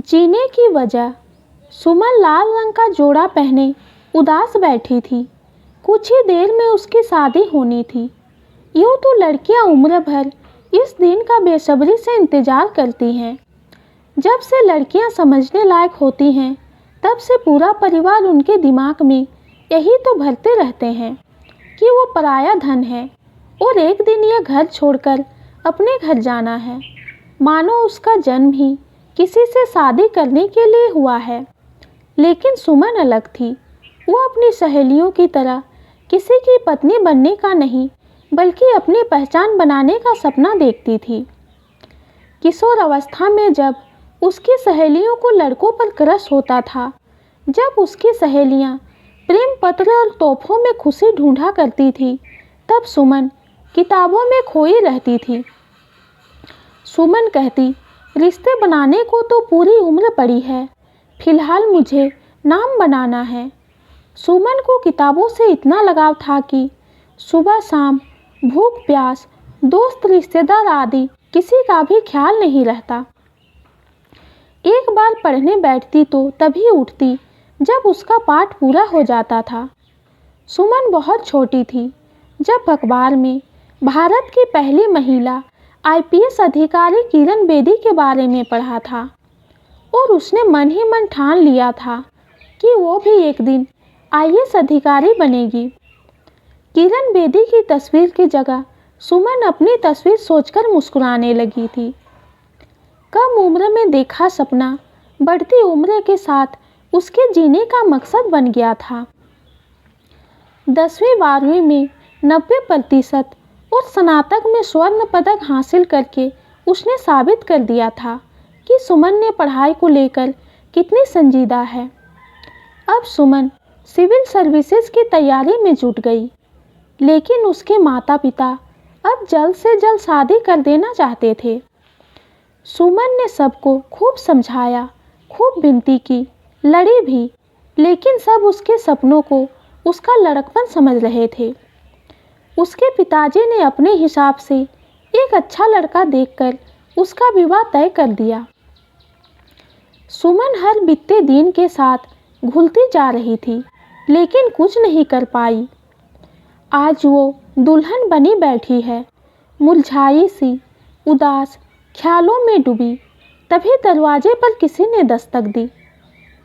जीने की वजह। सुमन लाल रंग का जोड़ा पहने उदास बैठी थी। कुछ ही देर में उसकी शादी होनी थी। यूँ तो लड़कियां उम्र भर इस दिन का बेसब्री से इंतज़ार करती हैं। जब से लड़कियां समझने लायक होती हैं तब से पूरा परिवार उनके दिमाग में यही तो भरते रहते हैं कि वो पराया धन है और एक दिन ये घर छोड़कर अपने घर जाना है, मानो उसका जन्म ही किसी से शादी करने के लिए हुआ है। लेकिन सुमन अलग थी। वो अपनी सहेलियों की तरह किसी की पत्नी बनने का नहीं बल्कि अपनी पहचान बनाने का सपना देखती थी। किशोर अवस्था में जब उसकी सहेलियों को लड़कों पर क्रश होता था, जब उसकी सहेलियां प्रेम पत्र और तोहफों में खुशी ढूंढा करती थी, तब सुमन किताबों में खोई रहती थी। सुमन कहती, रिश्ते बनाने को तो पूरी उम्र पड़ी है, फिलहाल मुझे नाम बनाना है। सुमन को किताबों से इतना लगाव था कि सुबह शाम भूख प्यास, दोस्त रिश्तेदार आदि किसी का भी ख्याल नहीं रहता। एक बार पढ़ने बैठती तो तभी उठती जब उसका पाठ पूरा हो जाता था। सुमन बहुत छोटी थी जब अखबार में भारत की पहली महिला आईपीएस अधिकारी किरण बेदी के बारे में पढ़ा था और उसने मन ही मन ठान लिया था कि वो भी एक दिन आईएएस अधिकारी बनेगी। किरण बेदी की तस्वीर की जगह सुमन अपनी तस्वीर सोचकर मुस्कुराने लगी थी। कम उम्र में देखा सपना बढ़ती उम्र के साथ उसके जीने का मकसद बन गया था। 10वीं 12वीं में 90% और स्नातक में स्वर्ण पदक हासिल करके उसने साबित कर दिया था कि सुमन ने पढ़ाई को लेकर कितनी संजीदा है। अब सुमन सिविल सर्विसेज की तैयारी में जुट गई, लेकिन उसके माता पिता अब जल्द से जल्द शादी कर देना चाहते थे। सुमन ने सबको खूब समझाया, खूब विनती की, लड़ी भी, लेकिन सब उसके सपनों को उसका लड़कपन समझ रहे थे। उसके पिताजी ने अपने हिसाब से एक अच्छा लड़का देखकर उसका विवाह तय कर दिया। सुमन हर बीतते दिन के साथ घुलती जा रही थी, लेकिन कुछ नहीं कर पाई। आज वो दुल्हन बनी बैठी है, मुरझाई सी, उदास, ख्यालों में डूबी। तभी दरवाजे पर किसी ने दस्तक दी।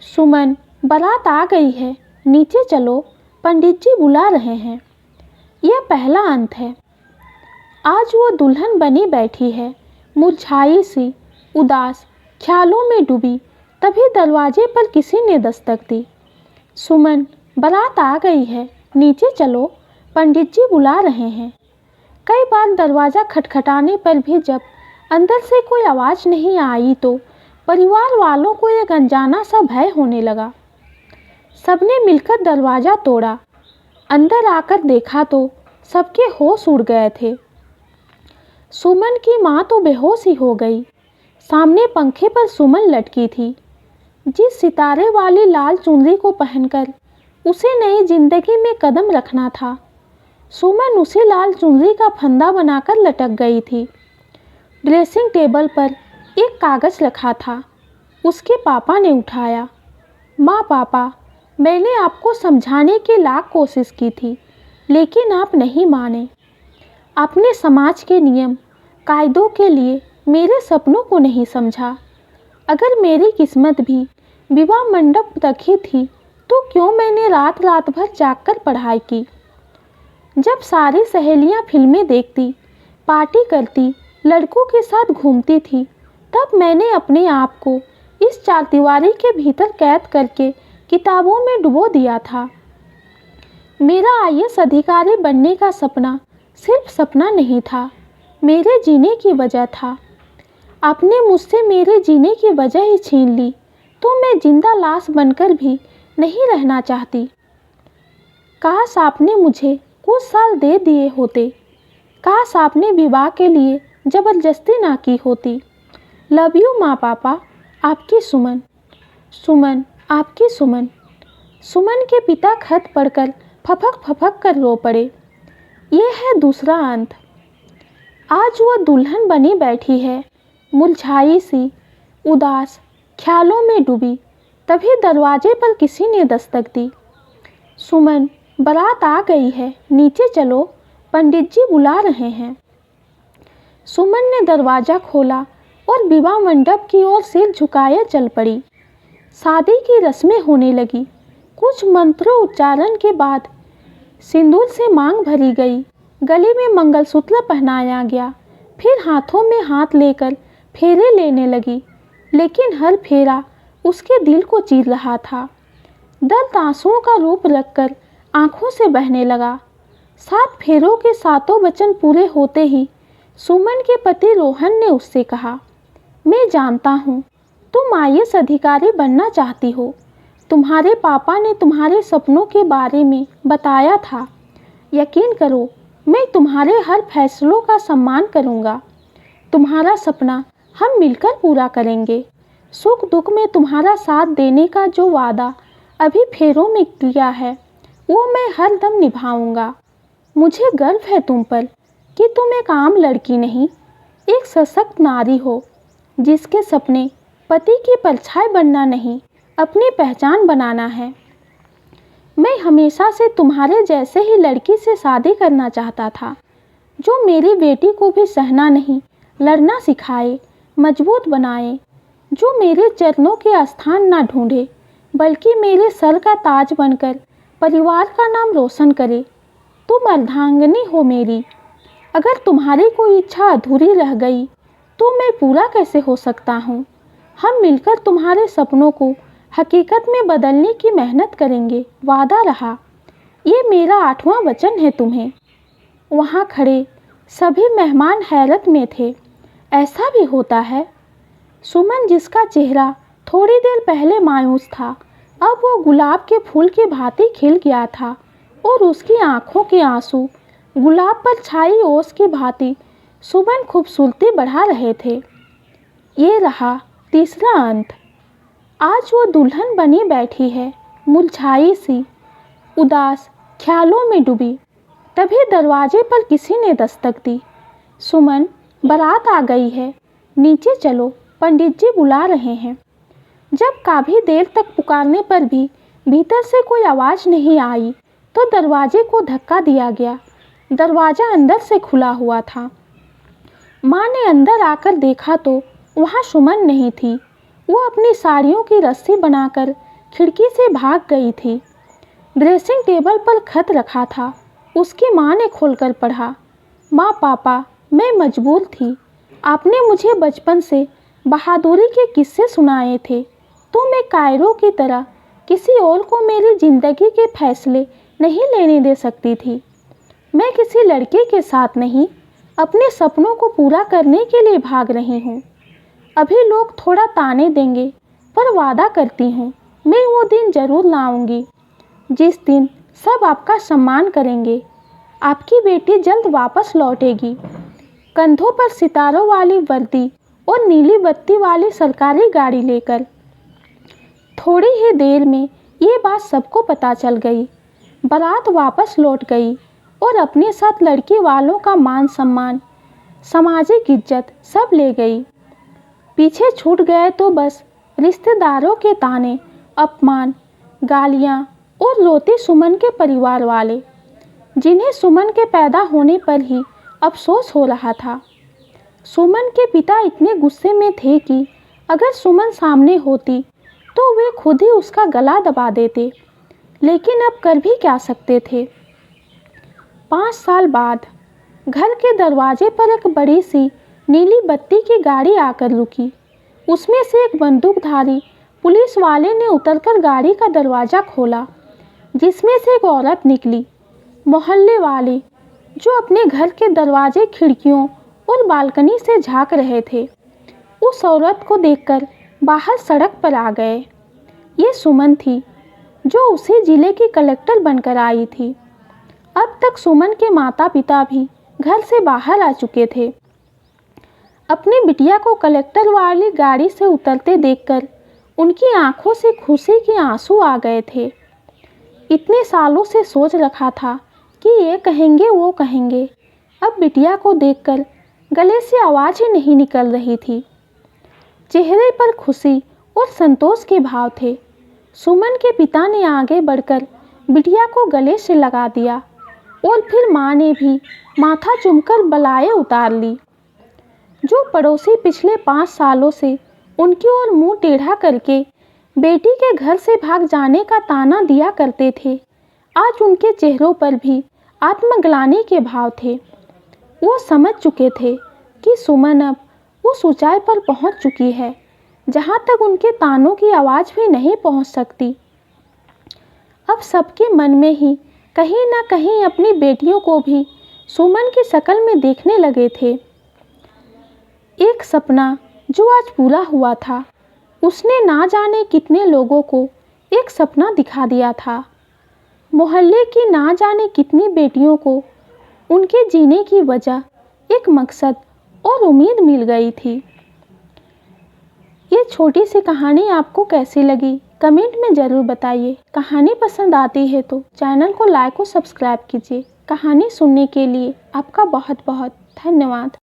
सुमन, बारात आ गई है, नीचे चलो, पंडित जी बुला रहे हैं। यह पहला अंत है। आज वो दुल्हन बनी बैठी है, मुरझाई सी, उदास, ख्यालों में डूबी। तभी दरवाजे पर किसी ने दस्तक दी। सुमन, बारात आ गई है, नीचे चलो, पंडित जी बुला रहे हैं। कई बार दरवाज़ा खटखटाने पर भी जब अंदर से कोई आवाज़ नहीं आई तो परिवार वालों को एक अनजाना सा भय होने लगा। सबने मिलकर दरवाज़ा तोड़ा। अंदर आकर देखा तो सबके होश उड़ गए थे। सुमन की माँ तो बेहोश ही हो गई। सामने पंखे पर सुमन लटकी थी, जिस सितारे वाली लाल चुनरी को पहनकर उसे नई जिंदगी में कदम रखना था। सुमन उसी लाल चुनरी का फंदा बनाकर लटक गई थी। ड्रेसिंग टेबल पर एक कागज़ रखा था। उसके पापा ने उठाया। माँ, पापा, मैंने आपको समझाने की लाख कोशिश की थी, लेकिन आप नहीं माने। आपने समाज के नियम कायदों के लिए मेरे सपनों को नहीं समझा। अगर मेरी किस्मत भी विवाह मंडप तक ही थी तो क्यों मैंने रात रात भर जागकर पढ़ाई की। जब सारी सहेलियां फिल्में देखती, पार्टी करती, लड़कों के साथ घूमती थी, तब मैंने अपने आप को इस चारदीवारी के भीतर कैद करके किताबों में डुबो दिया था। मेरा आईएएस अधिकारी बनने का सपना सिर्फ सपना नहीं था, मेरे जीने की वजह था। आपने मुझसे मेरे जीने की वजह ही छीन ली तो मैं जिंदा लाश बनकर भी नहीं रहना चाहती। काश आपने मुझे कुछ साल दे दिए होते। काश आपने विवाह के लिए ज़बरदस्ती ना की होती। लव यू माँ, पापा, आपकी सुमन। सुमन, आपकी सुमन। सुमन के पिता खत पढ़कर फपक फपक कर रो पड़े। ये है दूसरा अंत। आज वो दुल्हन बनी बैठी है, मुरझाई सी, उदास, ख्यालों में डूबी। तभी दरवाजे पर किसी ने दस्तक दी। सुमन, बारात आ गई है, नीचे चलो, पंडित जी बुला रहे हैं। सुमन ने दरवाज़ा खोला और विवाह मंडप की ओर सिर झुकाए चल पड़ी। शादी की रस्में होने लगी। कुछ मंत्रों उच्चारण के बाद सिंदूर से मांग भरी गई, गले में मंगलसूत्र पहनाया गया। फिर हाथों में हाथ लेकर फेरे लेने लगी, लेकिन हर फेरा उसके दिल को चीर रहा था। दर्द आंसुओं का रूप रखकर आंखों से बहने लगा। 7 फेरों के 7 वचन पूरे होते ही सुमन के पति रोहन ने उससे कहा, मैं जानता हूँ तुम IAS अधिकारी बनना चाहती हो। तुम्हारे पापा ने तुम्हारे सपनों के बारे में बताया था। यकीन करो, मैं तुम्हारे हर फैसलों का सम्मान करूँगा। तुम्हारा सपना हम मिलकर पूरा करेंगे। सुख दुख में तुम्हारा साथ देने का जो वादा अभी फेरों में किया है, वो मैं हर दम निभाऊंगा। मुझे गर्व है तुम पर कि तुम एक आम लड़की नहीं, एक सशक्त नारी हो, जिसके सपने पति की परछाई बनना नहीं, अपनी पहचान बनाना है। मैं हमेशा से तुम्हारे जैसे ही लड़की से शादी करना चाहता था, जो मेरी बेटी को भी सहना नहीं, लड़ना सिखाए, मजबूत बनाए, जो मेरे चरणों के स्थान ना ढूंढे, बल्कि मेरे सर का ताज बनकर परिवार का नाम रोशन करे। तुम अर्धांगिनी हो मेरी। अगर तुम्हारी कोई इच्छा अधूरी रह गई तो मैं पूरा कैसे हो सकता हूँ। हम मिलकर तुम्हारे सपनों को हकीकत में बदलने की मेहनत करेंगे, वादा रहा। ये मेरा 8वां वचन है तुम्हें। वहाँ खड़े सभी मेहमान हैरत में थे। ऐसा भी होता है? सुमन, जिसका चेहरा थोड़ी देर पहले मायूस था, अब वो गुलाब के फूल की भांति खिल गया था और उसकी आंखों के आंसू गुलाब पर छाई ओस की भांति सुमन खूबसूरती बढ़ा रहे थे। ये रहा तीसरा अंत। आज वो दुल्हन बनी बैठी है, मुरझाई सी, उदास, ख्यालों में डूबी। तभी दरवाजे पर किसी ने दस्तक दी। सुमन, बारात आ गई है, नीचे चलो, पंडित जी बुला रहे हैं। जब काफ़ी देर तक पुकारने पर भी भीतर से कोई आवाज़ नहीं आई तो दरवाजे को धक्का दिया गया। दरवाज़ा अंदर से खुला हुआ था। माँ ने अंदर आकर देखा तो वहाँ सुमन नहीं थी। वो अपनी साड़ियों की रस्सी बनाकर खिड़की से भाग गई थी। ड्रेसिंग टेबल पर खत रखा था। उसकी माँ ने खोलकर पढ़ा, माँ पापा, मैं मजबूर थी। आपने मुझे बचपन से बहादुरी के किस्से सुनाए थे, तो मैं कायरों की तरह किसी और को मेरी ज़िंदगी के फैसले नहीं लेने दे सकती थी। मैं किसी लड़के के साथ नहीं, अपने सपनों को पूरा करने के लिए भाग रही हूँ। अभी लोग थोड़ा ताने देंगे, पर वादा करती हूँ मैं वो दिन ज़रूर लाऊंगी जिस दिन सब आपका सम्मान करेंगे। आपकी बेटी जल्द वापस लौटेगी, कंधों पर सितारों वाली वर्दी और नीली बत्ती वाली सरकारी गाड़ी लेकर। थोड़ी ही देर में ये बात सबको पता चल गई। बारात वापस लौट गई और अपने साथ लड़की वालों का मान सम्मान, सामाजिक इज्जत सब ले गई। पीछे छूट गए तो बस रिश्तेदारों के ताने, अपमान, गालियाँ और रोती सुमन के परिवार वाले, जिन्हें सुमन के पैदा होने पर ही अफसोस हो रहा था। सुमन के पिता इतने गुस्से में थे कि अगर सुमन सामने होती तो वे खुद ही उसका गला दबा देते, लेकिन अब कर भी क्या सकते थे। 5 साल बाद घर के दरवाजे पर एक बड़ी सी नीली बत्ती की गाड़ी आकर रुकी। उसमें से एक बंदूकधारी पुलिस वाले ने उतरकर गाड़ी का दरवाज़ा खोला, जिसमें से एक औरत निकली। मोहल्ले वाले, जो अपने घर के दरवाजे, खिड़कियों और बालकनी से झांक रहे थे, उस औरत को देखकर बाहर सड़क पर आ गए। ये सुमन थी, जो उसी ज़िले की कलेक्टर बनकर आई थी। अब तक सुमन के माता पिता भी घर से बाहर आ चुके थे। अपनी बिटिया को कलेक्टर वाली गाड़ी से उतरते देखकर उनकी आंखों से खुशी के आंसू आ गए थे। इतने सालों से सोच रखा था कि ये कहेंगे वो कहेंगे, अब बिटिया को देखकर गले से आवाज़ ही नहीं निकल रही थी। चेहरे पर खुशी और संतोष के भाव थे। सुमन के पिता ने आगे बढ़कर बिटिया को गले से लगा दिया और फिर माँ ने भी माथा चूमकर बलाएं उतार ली। जो पड़ोसी पिछले 5 सालों से उनकी ओर मुंह टेढ़ा करके बेटी के घर से भाग जाने का ताना दिया करते थे, आज उनके चेहरों पर भी आत्मग्लानि के भाव थे। वो समझ चुके थे कि सुमन अब उस ऊंचाई पर पहुंच चुकी है जहां तक उनके तानों की आवाज़ भी नहीं पहुंच सकती। अब सबके मन में ही कहीं ना कहीं अपनी बेटियों को भी सुमन की शक्ल में देखने लगे थे। एक सपना जो आज पूरा हुआ था, उसने ना जाने कितने लोगों को एक सपना दिखा दिया था। मोहल्ले की ना जाने कितनी बेटियों को उनके जीने की वजह, एक मकसद और उम्मीद मिल गई थी। ये छोटी सी कहानी आपको कैसी लगी कमेंट में ज़रूर बताइए। कहानी पसंद आती है तो चैनल को लाइक और सब्सक्राइब कीजिए। कहानी सुनने के लिए आपका बहुत बहुत धन्यवाद।